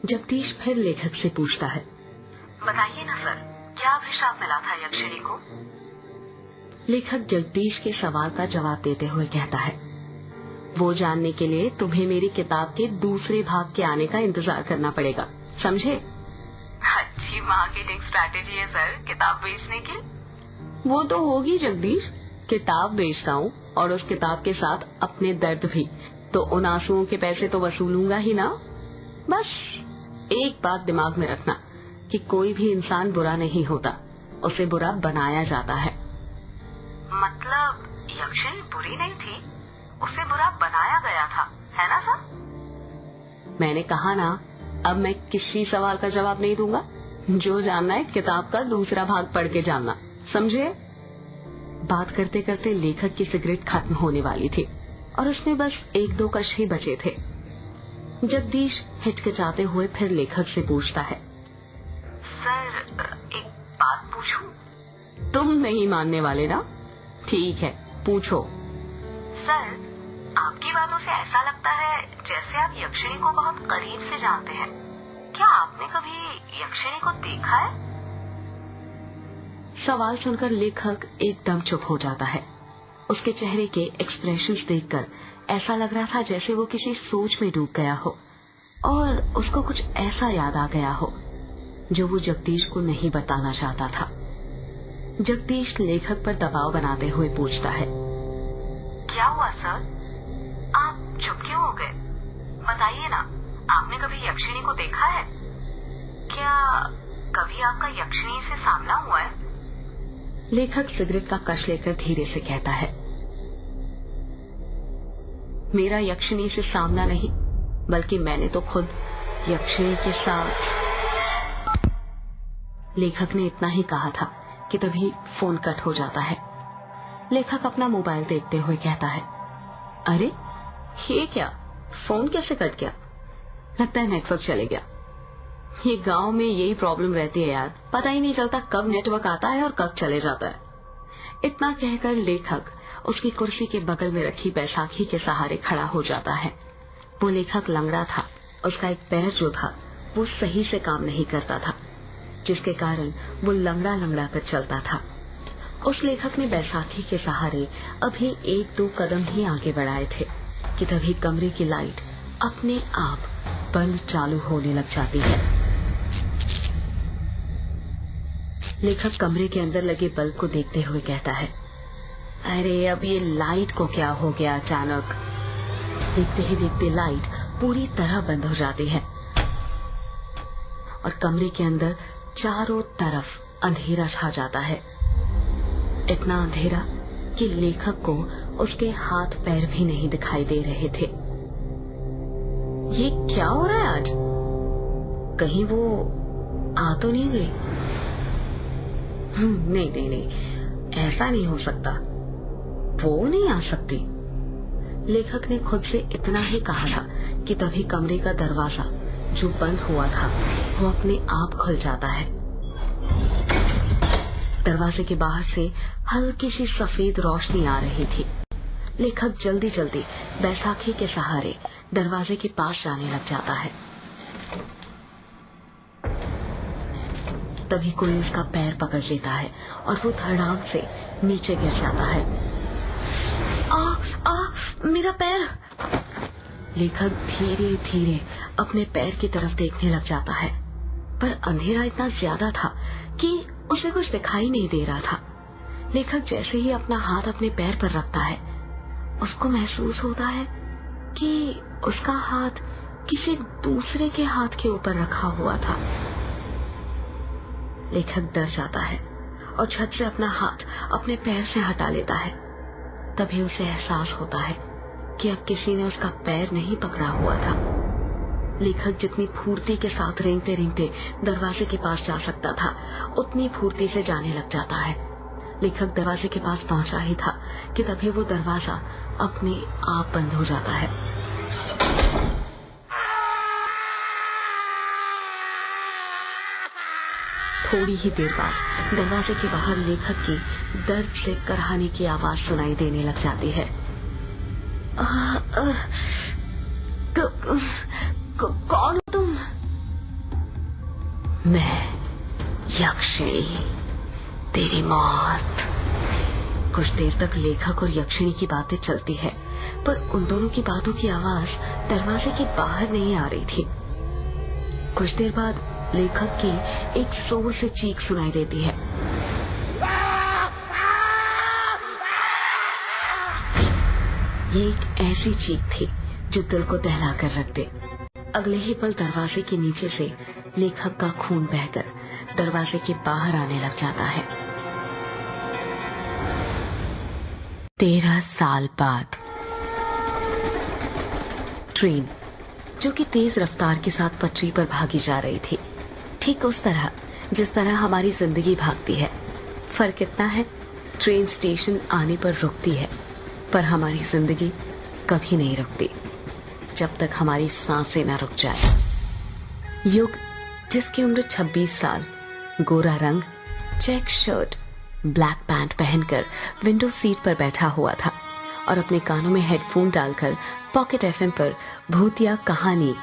जगदीश फिर लेखक से पूछता है, बताइए ना सर, क्या अभिशाप मिला था यक्षिणी को? लेखक जगदीश के सवाल का जवाब देते हुए कहता है, वो जानने के लिए तुम्हें मेरी किताब के दूसरे भाग के आने का इंतजार करना पड़ेगा, समझे? अच्छी मार्केटिंग स्ट्रैटेजी है सर, किताब बेचने की। वो तो होगी जगदीश, किताब बेचता हूँ और उस किताब के साथ अपने दर्द भी, तो उन आंसुओं के पैसे तो वसूलूंगा ही ना। बस एक बात दिमाग में रखना कि कोई भी इंसान बुरा नहीं होता, उसे बुरा बनाया जाता है। मतलब यक्षिणी बुरी नहीं थी, उसे बुरा बनाया गया था, है ना सर? मैंने कहा ना, अब मैं किसी सवाल का जवाब नहीं दूंगा। जो जानना है किताब का दूसरा भाग पढ़ के जानना, समझे? बात करते करते लेखक की सिगरेट खत्म होने वाली थी और उसमें बस 1-2 कश ही बचे थे। जगदीश हिचकिचाते हुए फिर लेखक से पूछता है, सर एक बात पूछूं? तुम नहीं मानने वाले ना? ठीक है, पूछो। सर, आपकी बातों से ऐसा लगता है जैसे आप यक्षिणी को बहुत करीब से जानते हैं। क्या आपने कभी यक्षिणी को देखा है? सवाल सुनकर लेखक एकदम चुप हो जाता है। उसके चेहरे के एक्सप्रेशंस देखकर ऐसा लग रहा था जैसे वो किसी सोच में डूब गया हो और उसको कुछ ऐसा याद आ गया हो जो वो जगदीश को नहीं बताना चाहता था। जगदीश लेखक पर दबाव बनाते हुए पूछता है, क्या हुआ सर? आप चुप क्यों हो गए? बताइए ना, आपने कभी यक्षिणी को देखा है? क्या कभी आपका यक्षिणी से सामना हुआ है? लेखक सिगरेट का कश लेकर धीरे से कहता है, मेरा यक्षिणी से सामना नहीं, बल्कि मैंने तो खुद यक्षिणी के साथ। लेखक ने इतना ही कहा था कि तभी फोन कट हो जाता है। लेखक अपना मोबाइल देखते हुए कहता है, अरे ये क्या, फोन कैसे कट गया? लगता है नेटवर्क चले गया। ये गांव में यही प्रॉब्लम रहती है यार, पता ही नहीं चलता कब नेटवर्क आता है और कब चले जाता है। इतना कहकर लेखक उसकी कुर्सी के बगल में रखी बैसाखी के सहारे खड़ा हो जाता है। वो लेखक लंगड़ा था, उसका एक पैर जो था वो सही से काम नहीं करता था, जिसके कारण वो लंगड़ा लंगड़ा कर चलता था। उस लेखक ने बैसाखी के सहारे अभी 1-2 कदम ही आगे बढ़ाए थे कि तभी कमरे की लाइट अपने आप बंद चालू होने लग जाती है। लेखक कमरे के अंदर लगे बल्ब को देखते हुए कहता है, अरे अब ये लाइट को क्या हो गया अचानक? देखते ही देखते लाइट पूरी तरह बंद हो जाती है और कमरे के अंदर चारों तरफ अंधेरा छा जाता है। इतना अंधेरा कि लेखक को उसके हाथ पैर भी नहीं दिखाई दे रहे थे। ये क्या हो रहा है आज? कहीं वो आ तो नहीं गई? नहीं, ऐसा नहीं हो सकता, वो नहीं आ सकती। लेखक ने खुद से इतना ही कहा था कि तभी कमरे का दरवाजा जो बंद हुआ था वो अपने आप खुल जाता है। दरवाजे के बाहर से हल्की सी सफेद रोशनी आ रही थी। लेखक जल्दी जल्दी बैसाखी के सहारे दरवाजे के पास जाने लग जाता है। तभी कोई उसका पैर पकड़ लेता है और वो धड़ाम से नीचे गिर जाता है। मेरा पैर! लेखक धीरे धीरे अपने पैर की तरफ देखने लग जाता है, पर अंधेरा इतना ज्यादा था कि उसे कुछ दिखाई नहीं दे रहा था। लेखक जैसे ही अपना हाथ अपने पैर पर रखता है, उसको महसूस होता है कि उसका हाथ किसी दूसरे के हाथ के ऊपर रखा हुआ था। लेखक डर जाता है और झट से अपना हाथ अपने पैर से हटा लेता है। तभी उसे एहसास होता है कि अब किसी ने उसका पैर नहीं पकड़ा हुआ था। लेखक जितनी फुर्ती के साथ रेंगते रेंगते दरवाजे के पास जा सकता था, उतनी फुर्ती से जाने लग जाता है। लेखक दरवाजे के पास पहुंचा ही था कि तभी वो दरवाजा अपने आप बंद हो जाता है। थोड़ी ही देर बाद दरवाजे के बाहर लेखक की दर्द से कराहने की आवाज सुनाई देने लग जाती है। कौन हो तुम? मौत। कुछ देर तक लेखक और यक्षिणी की बातें चलती है, पर उन दोनों की बातों की आवाज दरवाजे के बाहर नहीं आ रही थी। कुछ देर बाद लेखक की एक जोर से चीख सुनाई देती है। ये एक ऐसी चीख थी जो दिल को दहला कर रख दे। अगले ही पल दरवाजे के नीचे से लेखक का खून बहकर दरवाजे के बाहर आने लग जाता है। 13 साल बाद ट्रेन जो कि तेज रफ्तार के साथ पटरी पर भागी जा रही थी, ठीक उस तरह जिस तरह हमारी जिंदगी भागती है। फर्क इतना है, ट्रेन स्टेशन आने पर रुकती है, पर हमारी जिंदगी कभी नहीं रुकती जब तक हमारी सांसें न रुक जाए। युग, जिसकी उम्र 26 साल, गोरा रंग, चेक शर्ट, ब्लैक पैंट पहनकर विंडो सीट पर बैठा हुआ था और अपने कानों में हेडफोन डालकर पॉकेट एफएम पर भूतिया कहानी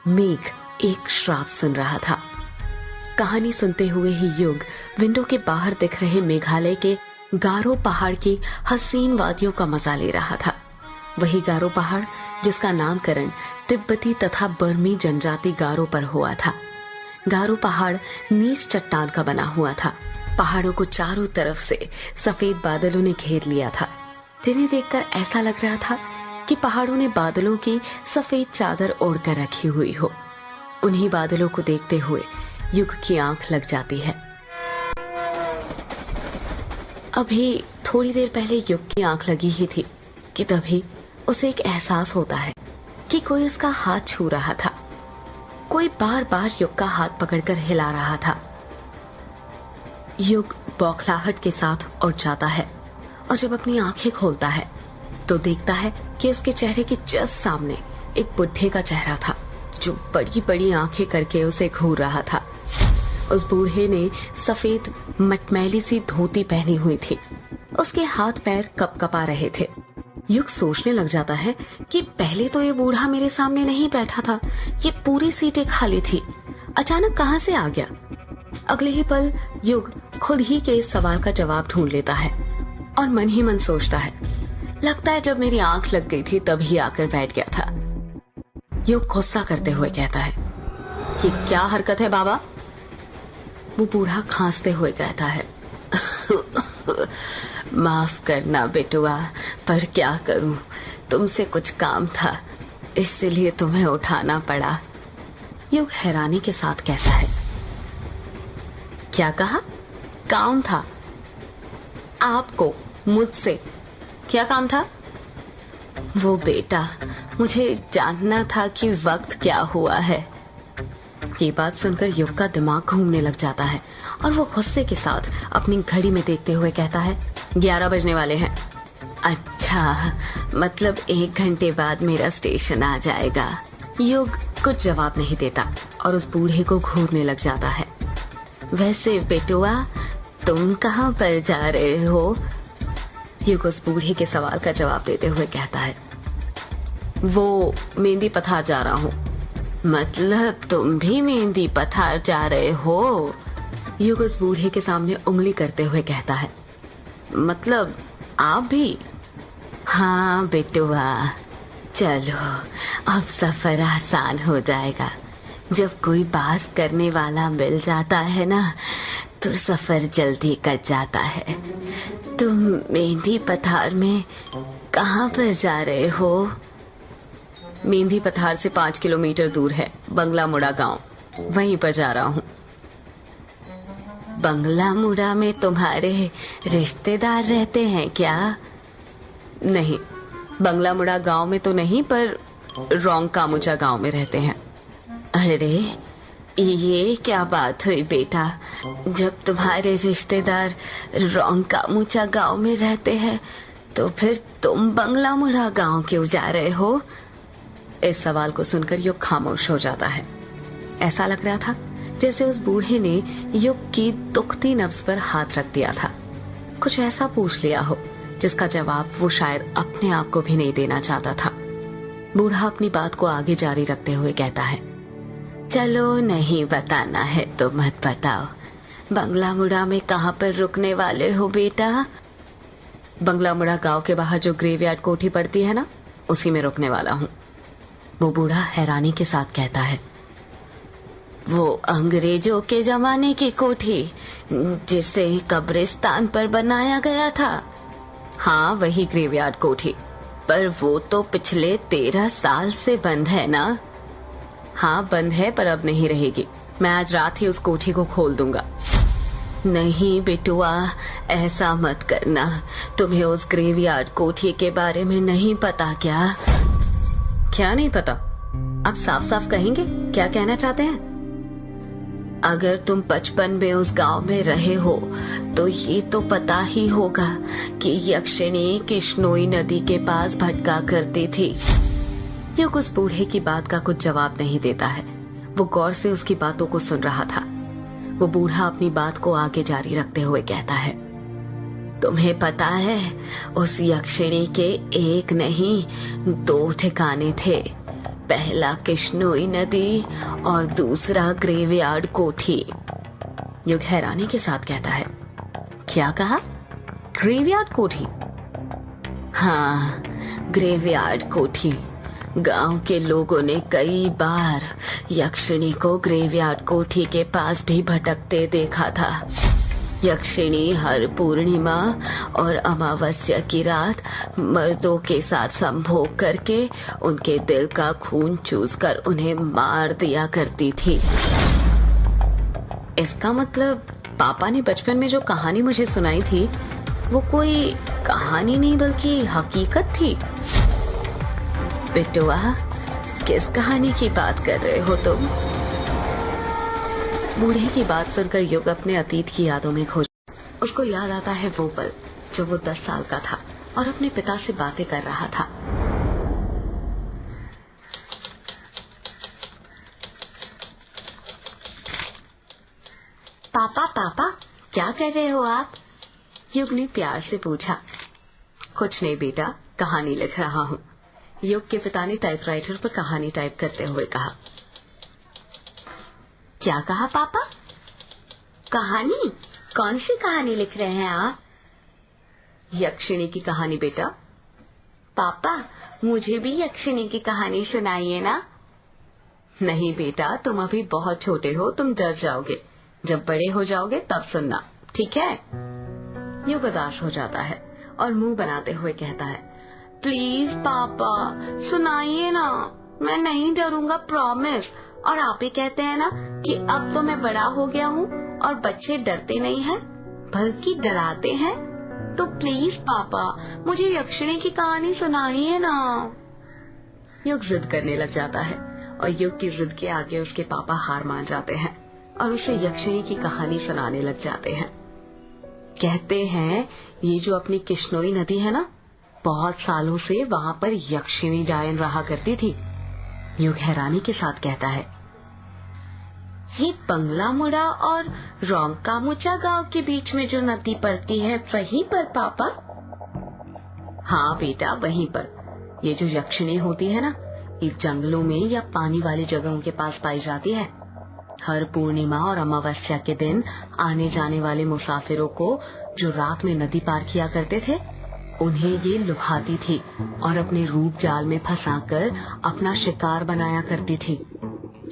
मेघ एक श्राप सुन रहा था। कहानी सुनते हुए ही युग विंडो के बाहर दिख रहे मेघालय के गारो पहाड़ की हसीन वादियों का मजा ले रहा था। वही गारो पहाड़ जिसका नामकरण तिब्बती तथा बर्मी जनजाति गारो पर हुआ था। गारो पहाड़ नीच चट्टान का बना हुआ था। पहाड़ों को चारों तरफ से सफेद बादलों ने घेर लिया था, जिन्हें देखकर ऐसा लग रहा था कि पहाड़ों ने बादलों की सफेद चादर ओढ़कर रखी हुई हो। उन्हीं बादलों को देखते हुए युग की आंख लग जाती है। अभी थोड़ी देर पहले युग की आंख लगी ही थी कि तभी उसे एक एहसास होता है कि कोई उसका हाथ छू रहा था। कोई बार बार युग का हाथ पकड़कर हिला रहा था। युग बौखलाहट के साथ उठ जाता है और जब अपनी आंखें खोलता है तो देखता है कि उसके चेहरे के जस्ट सामने एक बुढ़े का चेहरा था जो बड़ी बड़ी आंखें करके उसे घूर रहा था। उस बूढ़े ने सफेद मटमैली सी धोती पहनी हुई थी। उसके हाथ पैर कपकपा रहे थे। युग सोचने लग जाता है कि पहले तो ये बूढ़ा मेरे सामने नहीं बैठा था, ये पूरी सीटें खाली थी, अचानक कहां से आ गया। अगले ही पल युग खुद ही के इस सवाल का जवाब ढूंढ लेता है और मन ही मन सोचता है, लगता है जब मेरी आंख लग गई थी तभी आकर बैठ गया था। युग गुस्सा करते हुए कहता है, ये क्या हरकत है बाबा? वो बूढ़ा खांसते हुए कहता है, माफ करना बेटुआ, पर क्या करूं, तुमसे कुछ काम था इसलिए तुम्हें उठाना पड़ा। युग हैरानी के साथ कहता है, क्या कहा? काम था? आपको मुझसे क्या काम था? वो बेटा, मुझे जानना था कि वक्त क्या हुआ है। ये बात सुनकर युग का दिमाग घूमने लग जाता है और वो गुस्से के साथ अपनी घड़ी में देखते हुए कहता है, 11 बजने वाले हैं। अच्छा, मतलब 1 घंटे बाद मेरा स्टेशन आ जाएगा। युग कुछ जवाब नहीं देता और उस बूढ़े को घूरने लग जाता है। वैसे बेटुआ, तुम कहाँ पर जा रहे हो? युग उस बूढ़े के सवाल का जवाब देते हुए कहता है, वो मेहंदी पथार जा रहा हूँ। मतलब तुम भी मेहंदी पथार जा रहे हो? युग उस बूढ़े के सामने उंगली करते हुए कहता है, मतलब आप भी? हाँ बेटुआ, चलो अब सफर आसान हो जाएगा। जब कोई बात करने वाला मिल जाता है ना तो सफर जल्दी कट जाता है। तुम मेहंदी पथार में कहाँ पर जा रहे हो? मेहंदी पथार से 5 किलोमीटर दूर है बंगला मुड़ा गांव, वहीं पर जा रहा हूँ। बंगला मुड़ा में तुम्हारे रिश्तेदार रहते हैं क्या? नहीं, बंगला मुड़ा गांव में तो नहीं, पर रोंग कामुचा गांव में रहते हैं। अरे ये क्या बात हुई बेटा, जब तुम्हारे रिश्तेदार रोंग कामुचा गांव में रहते हैं तो फिर तुम बंगला मुड़ा गांव क्यों जा रहे हो? इस सवाल को सुनकर युग खामोश हो जाता है। ऐसा लग रहा था जैसे उस बूढ़े ने युग की दुखती नब्ज पर हाथ रख दिया था, कुछ ऐसा पूछ लिया हो जिसका जवाब वो शायद अपने आप को भी नहीं देना चाहता था। बूढ़ा अपनी बात को आगे जारी रखते हुए कहता है, चलो नहीं बताना है तो मत बताओ, बंगला मुड़ा में कहाँ पर रुकने वाले हो बेटा? बंगला मुड़ा गांव के बाहर जो ग्रेवयार्ड कोठी पड़ती है ना, उसी में रुकने वाला हूँ। वो बूढ़ा हैरानी के साथ कहता है। वो अंग्रेजों के जमाने की कोठी जिसे कब्रिस्तान पर बनाया गया था? हाँ, वही ग्रेवयार्ड कोठी। पर वो तो पिछले 13 साल से बंद है ना? हाँ बंद है, पर अब नहीं रहेगी। मैं आज रात ही उस कोठी को खोल दूंगा। नहीं बेटुआ, ऐसा मत करना। तुम्हें उस ग्रेवयार्ड कोठी के बारे में नहीं पता क्या? क्या नहीं पता? आप साफ साफ कहेंगे, क्या कहना चाहते हैं? अगर तुम बचपन में उस गांव में रहे हो तो ये तो पता ही होगा कि यक्षिणी किश्नोई नदी के पास भटका करती थी। युग उस बूढ़े की बात का कुछ जवाब नहीं देता है। वो गौर से उसकी बातों को सुन रहा था। वो बूढ़ा अपनी बात को आगे जारी रखते हुए कहता है, तुम्हें पता है उस यक्षिणी के एक नहीं 2 ठिकाने थे। पहला किश्नोई नदी और दूसरा ग्रेवयार्ड कोठी। युग हैरानी के साथ कहता है, क्या कहा? ग्रेवयार्ड कोठी? हाँ, ग्रेवयार्ड कोठी। गांव के लोगों ने कई बार यक्षिणी को ग्रेवयार्ड कोठी के पास भी भटकते देखा था। यक्षिणी हर पूर्णिमा और अमावस्या की रात मर्दों के साथ संभोग करके उनके दिल का खून चूसकर उन्हें मार दिया करती थी। इसका मतलब पापा ने बचपन में जो कहानी मुझे सुनाई थी वो कोई कहानी नहीं बल्कि हकीकत थी। बेटुआ, किस कहानी की बात कर रहे हो तुम? बूढ़े की बात सुनकर युग अपने अतीत की यादों में खो। उसको याद आता है वो पल जब वो 10 साल का था और अपने पिता से बातें कर रहा था। पापा पापा, क्या कर रहे हो आप? युग ने प्यार से पूछा। कुछ नहीं बेटा, कहानी लिख रहा हूँ। युग के पिता ने टाइपराइटर पर कहानी टाइप करते हुए कहा। क्या कहा पापा? कहानी? कौन सी कहानी लिख रहे हैं आप? यक्षिणी की कहानी बेटा। पापा, मुझे भी यक्षिणी की कहानी सुनाइए ना। नहीं बेटा, तुम अभी बहुत छोटे हो, तुम डर जाओगे। जब बड़े हो जाओगे तब सुनना, ठीक है? युग उदास हो जाता है और मुंह बनाते हुए कहता है, प्लीज पापा सुनाइए ना, मैं नहीं डरूंगा, प्रॉमिस। और आप ही कहते हैं ना कि अब तो मैं बड़ा हो गया हूँ और बच्चे डरते नहीं हैं बल्कि डराते हैं। तो प्लीज पापा मुझे यक्षिणी की कहानी सुनाइए ना। युग जिद करने लग जाता है और युग की जिद के आगे उसके पापा हार मान जाते हैं और उसे यक्षिणी की कहानी सुनाने लग जाते हैं। कहते हैं ये जो अपनी किश्नोई नदी है ना, बहुत सालों से वहाँ पर यक्षिणी डायन रहा करती थी। युग हैरानी के साथ कहता है, ये बंगला मुड़ा और रोंकामुचा गांव के बीच में जो नदी पड़ती है वहीं पर पापा? हाँ बेटा, वहीं पर। ये जो यक्षिणी होती है ना, ये जंगलों में या पानी वाली जगहों के पास पाई जाती है। हर पूर्णिमा और अमावस्या के दिन आने जाने वाले मुसाफिरों को जो रात में नदी पार किया करते थे, उन्हें ये लुभाती थी और अपने रूप जाल में फंसाकर अपना शिकार बनाया करती थी।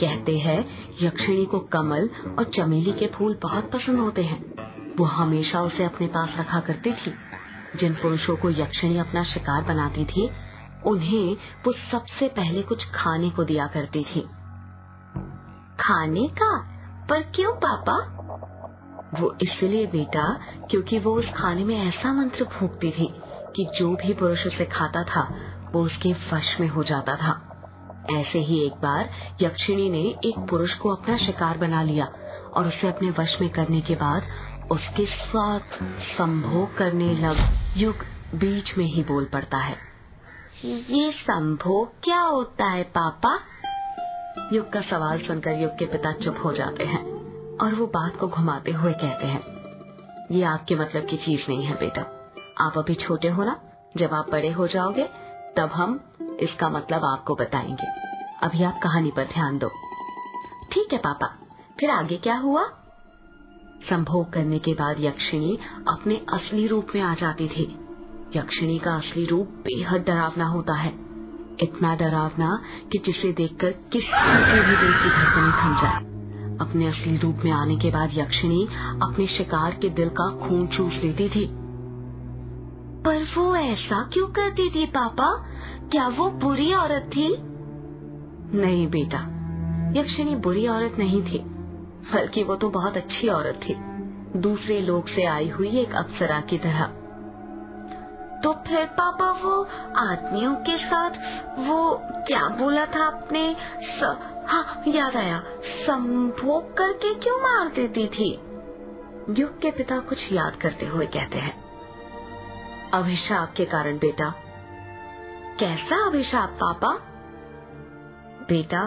कहते हैं यक्षिणी को कमल और चमेली के फूल बहुत पसंद होते हैं। वो हमेशा उसे अपने पास रखा करती थी। जिन पुरुषों को यक्षिणी अपना शिकार बनाती थी, उन्हें वो सबसे पहले कुछ खाने को दिया करती थी। खाने का? पर क्यों पापा? वो इसलिए बेटा, क्योंकि वो उस खाने में ऐसा मंत्र फूंकती थी कि जो भी पुरुष उसे खाता था वो उसके वश में हो जाता था। ऐसे ही एक बार यक्षिणी ने एक पुरुष को अपना शिकार बना लिया और उसे अपने वश में करने के बाद उसके साथ संभोग करने लग। युग बीच में ही बोल पड़ता है, ये संभोग क्या होता है पापा? युग का सवाल सुनकर युग के पिता चुप हो जाते हैं और वो बात को घुमाते हुए कहते हैं, ये आपके मतलब की चीज नहीं है बेटा। आप अभी छोटे हो ना, जब आप बड़े हो जाओगे तब हम इसका मतलब आपको बताएंगे। अभी आप कहानी पर ध्यान दो। ठीक है पापा, फिर आगे क्या हुआ? संभोग करने के बाद यक्षिणी अपने असली रूप में आ जाती थी। यक्षिणी का असली रूप बेहद डरावना होता है, इतना डरावना कि जिसे देखकर किसी के भी दिल की धड़कनें थम जाए। अपने असली रूप में आने के बाद यक्षिणी अपने शिकार के दिल का खून चूस लेती थी। पर वो ऐसा क्यों करती थी पापा? क्या वो बुरी औरत थी? नहीं बेटा, यक्षिणी बुरी औरत नहीं थी, बल्कि वो तो बहुत अच्छी औरत थी, दूसरे लोक से आई हुई एक अप्सरा की तरह। तो फिर पापा वो आदमियों के साथ वो क्या बोला था आपने? हाँ याद आया, संभोग करके क्यों मार देती थी? युग के पिता कुछ याद करते हुए कहते हैं, अभिशाप के कारण बेटा। कैसा अभिशाप पापा? बेटा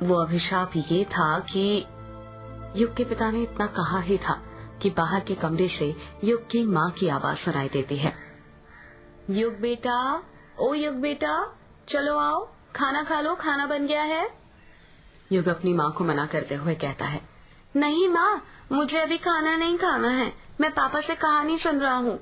वो अभिशाप ये था कि युग के पिता ने इतना कहा ही था कि बाहर के कमरे से युग की माँ की आवाज सुनाई देती है, युग बेटा, ओ युग बेटा, चलो आओ, खाना खा लो, खाना बन गया है। युग अपनी माँ को मना करते हुए कहता है, नहीं माँ, मुझे अभी खाना नहीं खाना है, मैं पापा से कहानी सुन रहा हूँ।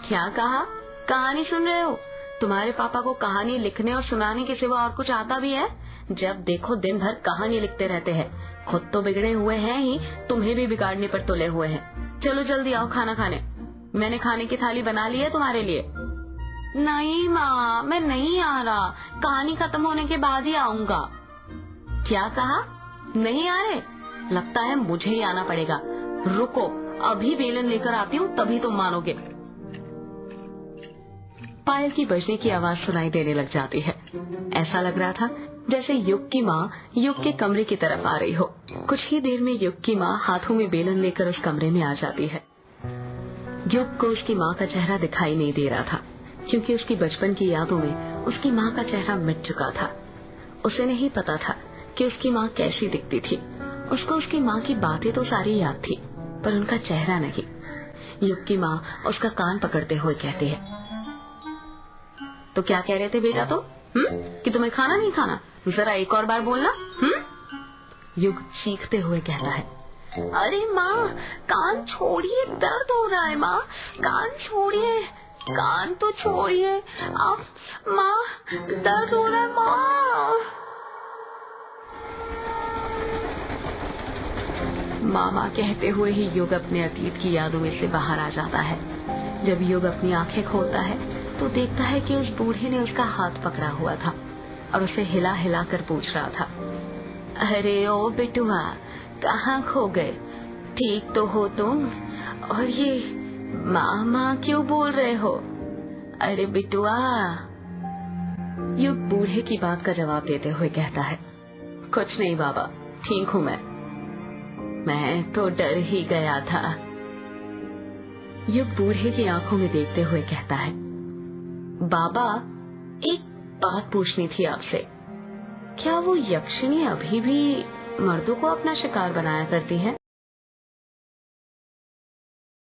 क्या कहा? कहानी सुन रहे हो? तुम्हारे पापा को कहानी लिखने और सुनाने के सिवा और कुछ आता भी है? जब देखो दिन भर कहानी लिखते रहते हैं, खुद तो बिगड़े हुए हैं ही, तुम्हें भी बिगाड़ने पर तुले हुए हैं। चलो जल्दी आओ खाना खाने, मैंने खाने की थाली बना ली है तुम्हारे लिए। नहीं माँ, मैं नहीं आ रहा, कहानी खत्म होने के बाद ही आऊंगा। क्या कहा? नहीं आ रहे? लगता है मुझे ही आना पड़ेगा, रुको अभी बेलन लेकर आती हूँ, तभी तुम मानोगे। पायल की बजने की आवाज सुनाई देने लग जाती है। ऐसा लग रहा था जैसे युग की माँ युग के कमरे की तरफ आ रही हो। कुछ ही देर में युग की माँ हाथों में बेलन लेकर उस कमरे में आ जाती है। युग को उसकी माँ का चेहरा दिखाई नहीं दे रहा था, क्योंकि उसकी बचपन की यादों में उसकी माँ का चेहरा मिट चुका था। उसे नहीं पता था कि उसकी माँ कैसी दिखती थी। उसको उसकी माँ की बातें तो सारी याद थी, पर उनका चेहरा नहीं। युग की माँ उसका कान पकड़ते हुए कहती है, तो क्या कह रहे थे बेटा तुम? कि तुम्हें खाना नहीं खाना? जरा एक और बार बोलना। युग चीखते हुए कहता है, अरे माँ कान छोड़िए, दर्द हो रहा है माँ, कान छोड़िए, कान तो छोड़िए, अब माँ दर्द हो रहा है माँ। मामा कहते हुए ही युग अपने अतीत की यादों में से बाहर आ जाता है। जब युग अपनी आंखें खोलता है तो देखता है कि उस बूढ़े ने उसका हाथ पकड़ा हुआ था और उसे हिला हिला कर पूछ रहा था, अरे ओ बिटुआ, कहाँ खो गए? ठीक तो हो तुम? और ये माँ माँ क्यों बोल रहे हो? अरे बिटुआ। युग बूढ़े की बात का जवाब देते हुए कहता है, कुछ नहीं बाबा, ठीक हूँ मैं तो डर ही गया था। युग बूढ़े की आंखों में देखते हुए कहता है, बाबा एक बात पूछनी थी आपसे, क्या वो यक्षिणी अभी भी मर्दों को अपना शिकार बनाया करती है?